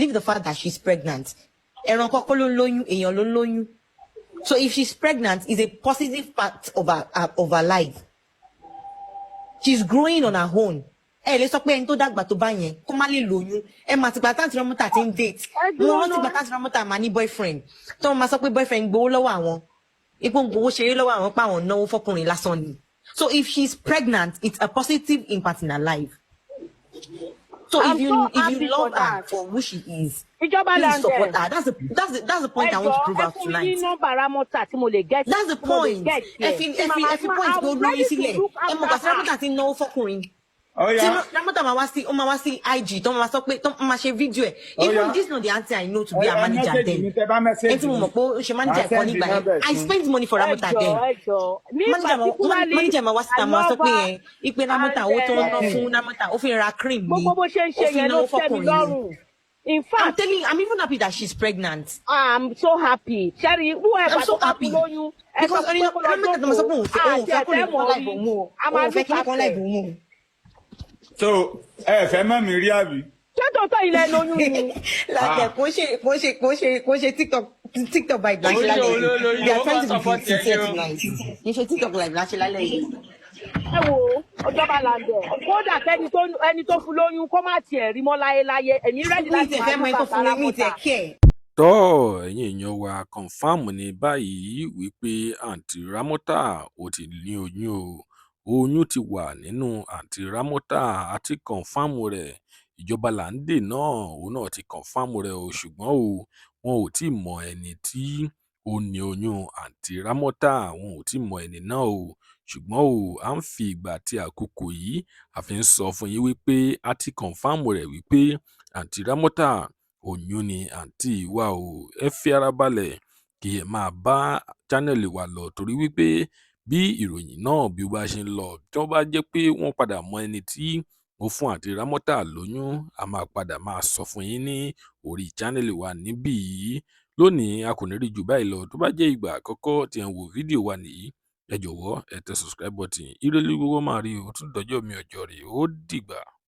leave the fact that she's pregnant. So if she's pregnant, it's a positive part of her life. She's growing on her own. Let's talk about dagba to bá yẹn kó má lè lóyún. Má ti gba tanti Ramota tin date. Mo rántí gba tanti Ramota má ní boyfriend. Tó má sọ pé boyfriend gbowó lọ́wọ́ àwọn. Ipò gbowó ṣeré lọ́wọ́ àwọn pa àwọn náwó fọ́kùnrin lásán ni. So if she's pregnant, it's a positive impact in her life. So if you love her for who she is, please support her. That's the point I want to prove out tonight. That's the point. Every point go no easy le. Mo gba Ramota tin náwó fọ́kùnrin. Oh yeah. Ramota ma wá sí IG, tó ma sọ pé tó ma ṣe video ẹ. Even this not the auntie I know to be a manager then. Enti mo mọ̀ pé she manager kan nígbà yẹn. I spent money for Ramota then. Manager ma wá sí ta ma sọ pé ipe Ramota ó tó ná fún Ramota ó fi ra cream ni. Gbogbo ṣe ń ṣe yẹn ló tẹ́ mi lọ́rùn. In fact, I'm even happy that she's pregnant. I'm so happy. Sherry, I'm so happy. Because Ramota ma sọ pé òun fẹ́ kó lè kó live òun. Òun fẹ́ kí kó live òun. So, fẹ́ mọ̀ mi rí àbí. Ṣé tòótọ́ ilẹ̀ lóyún ni? Like, kò ṣe TikTok by Blanche lálẹ́. They are trying to be sincere tonight. You ṣe TikTok like Blanche lálẹ́ yìí. Ẹ wo, ọjọ́ bá landẹ̀. Kódà ẹni tó fún lóyún kó má tiẹ̀ rí mọ́ láyéláyé. Èmi rẹ́dí láti máa ń bá Ramota. Tọ́ ẹ̀yin èèyàn wa confam ní báyìí wípé àǹtí Ramota ó ti ní oyún o. Oyún ti wà nínú àǹtí Ramota àti kọ̀ǹfàmù rẹ̀. Ìjọba Làǹdè náà òun náà ti kọ̀ǹfàmù rẹ̀ o, ṣùgbọ́n o wọn ò tí ì mọ ẹni tí ó ní oyún àǹtí Ramota, wọn ò tí ì mọ ẹni náà o. Ṣùgbọ́n o à ń fi ìgbà àti àkókò yìí a fi ń sọ fún yín wípé a ti kọ̀ǹfàmù rẹ̀ wípé àǹtí Ramota oyún ni àǹtí wa o. Ẹ fi ara balẹ̀ kí ẹ máa bá channel wa lọ torí wípé bí ìròyìn náà bí ó bá ṣe ń lọ, tí wọ́n bá jẹ́ pé wọ́n padà mọ ẹni tí ó fún àǹtí Ramota lóyún, a máa padà máa sọ fún yín ní orí channel wa níbí yìí. Lónìí a kò ní rí jù báyìí lọ. Tó bá jẹ́ ìgbà àkọ́kọ́ tí ẹ ń wo fídíò wa nìyí, ẹ jọ̀wọ́ ẹ tẹ subscribe button. Ire lórí gbogbo máa rí o. Tún dọjọ́ mi ọjọ́ rè ó dìgbà.